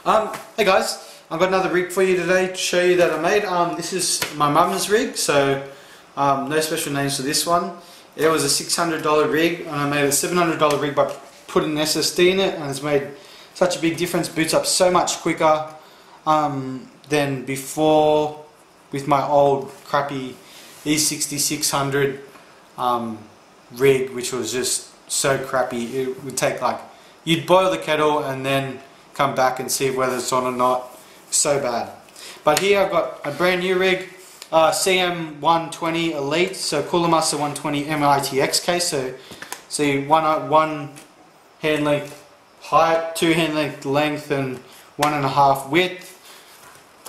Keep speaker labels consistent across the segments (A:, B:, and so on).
A: Hey guys, I've got another rig for you today to show you that I made. This is my mum's rig, so no special names for this one. It was a $600 rig, and I made a $700 rig by putting an SSD in it, and it's made such a big difference. Boots up so much quicker than before with my old crappy E6600 rig, which was just so crappy. It would take like, you'd boil the kettle and then come back and see whether it's on or not. So bad. But here I've got a brand new rig, CM120 Elite, so Cooler Master 120 mITX case. So see, one hand length height, 2 hand length length, and 1.5 width.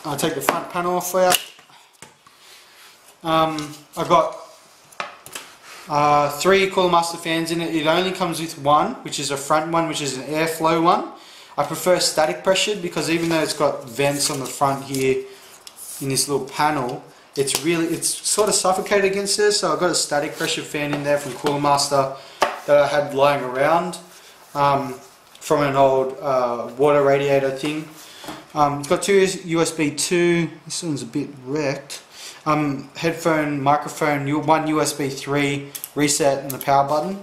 A: I'll take the front panel off for you. I've got 3 Cooler Master fans in it. It only comes with one, which is a front one, which is an airflow one. I prefer static pressured because even though it's got vents on the front here in this little panel, it's sort of suffocated against this. So I've got a static pressure fan in there from Cooler Master that I had lying around from an old water radiator thing. It's got 2 USB 2. This one's a bit wrecked. Headphone, microphone, 1 USB 3 reset, and the power button.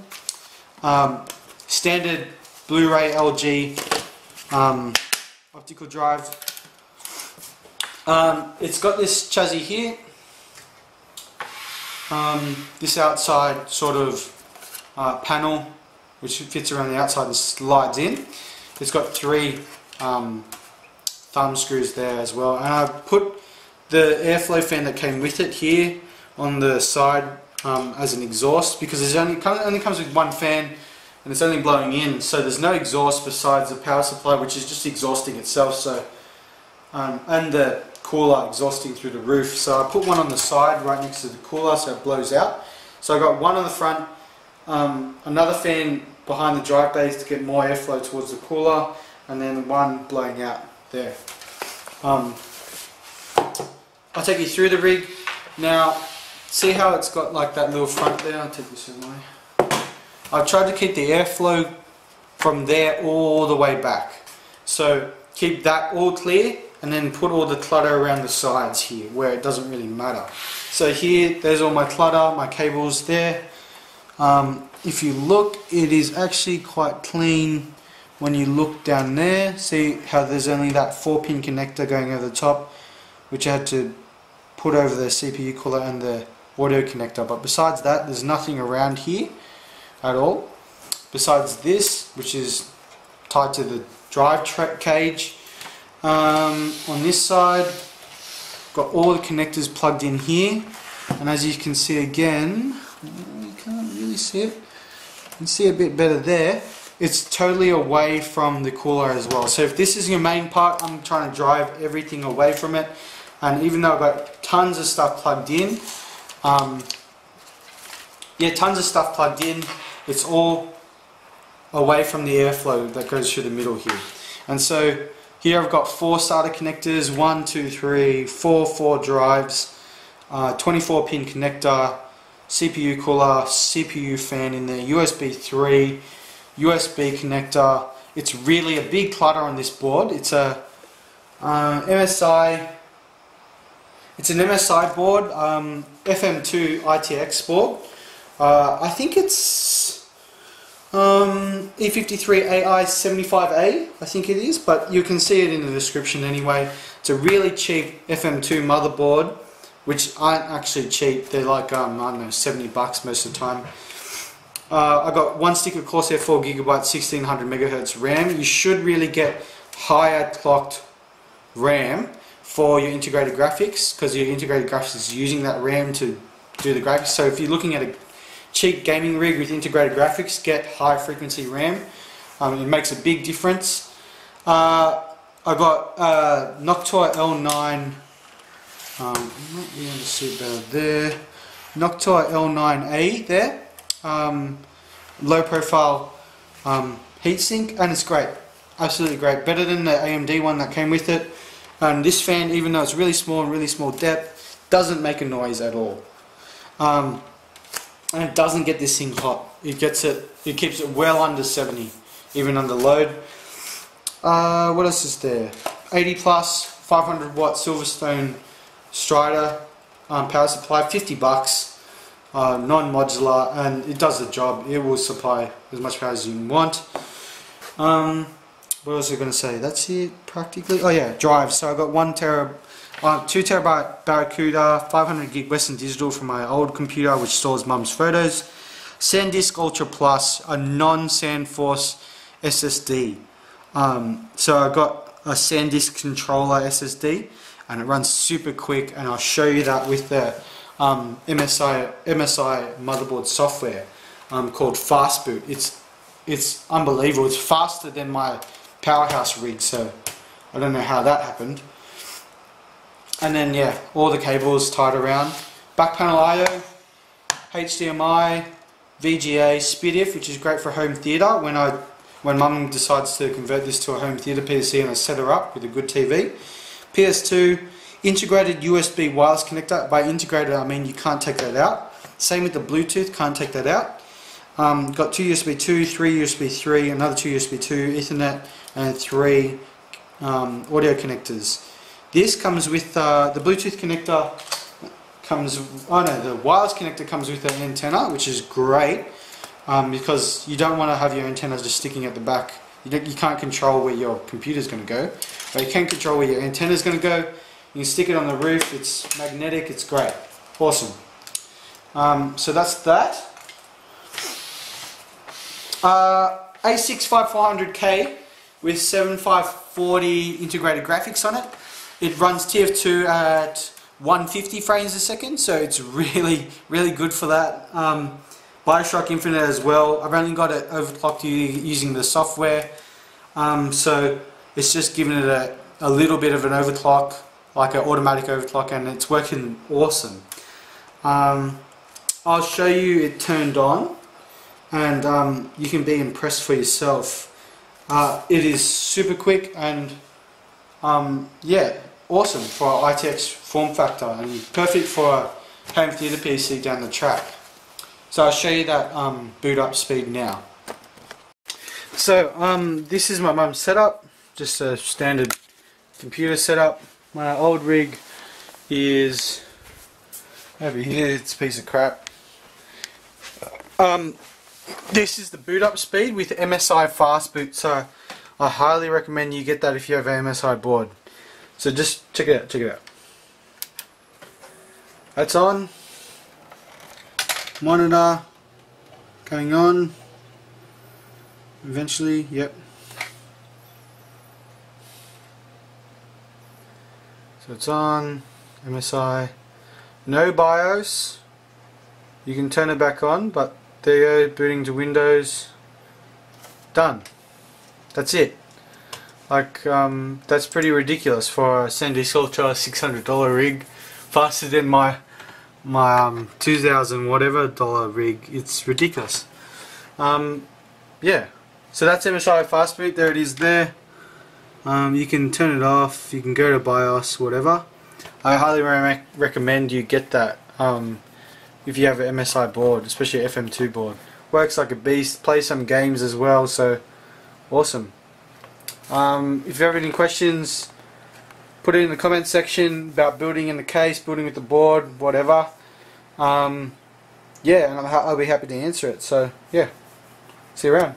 A: Standard Blu-ray LG optical drive. It's got this chassis here. This outside sort of panel, which fits around the outside and slides in. It's got 3 thumb screws there as well, and I put the airflow fan that came with it here on the side as an exhaust, because it only comes with one fan and it's only blowing in, so there's no exhaust besides the power supply, which is just exhausting itself. So and the cooler exhausting through the roof. So I put one on the side right next to the cooler so it blows out. So I got one on the front, another fan behind the drive bays to get more airflow towards the cooler, and then one blowing out there. I'll take you through the rig. Now, see how it's got like that little front there? I'll take this away. I've tried to keep the airflow from there all the way back. So keep that all clear and then put all the clutter around the sides here where it doesn't really matter. So here, there's all my clutter, my cables there. If you look, it is actually quite clean when you look down there. See how there's only that 4-pin connector going over the top, which I had to put over the CPU cooler and the audio connector. But besides that, there's nothing around here at all. Besides this, which is tied to the drive cage. On this side, got all the connectors plugged in here, and as you can see again, you can't really see it. You can see a bit better there. It's totally away from the cooler as well. So if this is your main part, I'm trying to drive everything away from it. And even though I've got tons of stuff plugged in, it's all away from the airflow that goes through the middle here. And so here I've got 4 SATA connectors, 1, 2, 3, 4 drives, 24-pin connector, CPU cooler, CPU fan in there, USB 3, USB connector. It's really a big clutter on this board. It's a MSi. It's an MSi board, FM2-ATX board. I think it's E53AI-75IA, I think it is, but you can see it in the description anyway. It's a really cheap FM2 motherboard, which aren't actually cheap. They're like, I don't know, $70 most of the time. I got 1 stick of Corsair 4GB 1600 MHz RAM. You should really get higher clocked RAM for your integrated graphics, because your integrated graphics is using that RAM to do the graphics. So if you're looking at a cheap gaming rig with integrated graphics, get high frequency RAM. It makes a big difference. I got Noctua L9. You might be able to see it better there. Noctua L9A there. Low profile heatsink, and it's great. Absolutely great. Better than the AMD one that came with it. And this fan, even though it's really small depth, doesn't make a noise at all. And it doesn't get this thing hot. It keeps it well under 70, even under load. What else is there? 80 plus 500 watt Silverstone Strider power supply, 50 bucks, non-modular, and it does the job. It will supply as much power as you want. What was I going to say? That's it practically. Oh yeah, drive. So I got 2 terabyte Barracuda, 500 gig Western Digital from my old computer, which stores mum's photos. Sandisk Ultra Plus, a non-SandForce SSD. So I got a Sandisk controller SSD, and it runs super quick, and I'll show you that with the MSi motherboard software called Fastboot. It's unbelievable. It's faster than my powerhouse rig, so I don't know how that happened. And then yeah, all the cables tied around. Back panel I/O, HDMI, VGA, SPDIF, which is great for home theatre. When mum decides to convert this to a home theatre PC and I set her up with a good TV. PS2, integrated USB wireless connector. By integrated I mean you can't take that out. Same with the Bluetooth, can't take that out. Got 2 USB 2, 3 USB 3, another 2 USB 2, Ethernet, and 3 audio connectors. This comes with the Bluetooth connector. The wireless connector comes with an antenna, which is great because you don't want to have your antenna just sticking at the back. You can't control where your computer is going to go, but you can control where your antenna is going to go. You can stick it on the roof. It's magnetic. It's great. Awesome. So that's that. A6-5400K with 7540 integrated graphics on it. It runs TF2 at 150 frames a second, so it's really good for that. Bioshock Infinite as well. I've only got it overclocked using the software, so it's just giving it a little bit of an overclock, like an automatic overclock, and it's working awesome. I'll show you it turned on, and you can be impressed for yourself. It is super quick and yeah, awesome for ITX form factor and perfect for a home theatre PC down the track. So I'll show you that boot up speed now. So this is my mum's setup, just a standard computer setup. My old rig is over here, it's a piece of crap. This is the boot up speed with MSi Fastboot, so I highly recommend you get that if you have an MSi board. So just check it out, That's on. Monitor going on. Eventually, yep. So it's on. MSi. No BIOS. You can turn it back on, but there you go, booting to Windows. Done. That's it. Like, that's pretty ridiculous for a Sandisk Ultra $600 rig. Faster than my 2000 whatever dollar rig. It's ridiculous. Yeah. So that's MSi Fastboot. There it is there. You can turn it off. You can go to BIOS, whatever. I highly recommend you get that if you have an MSi board, especially an FM2 board. Works like a beast. Play some games as well. So awesome. If you have any questions, put it in the comment section about building in the case, building with the board, whatever. Yeah, and I'll be happy to answer it. So yeah, see you around.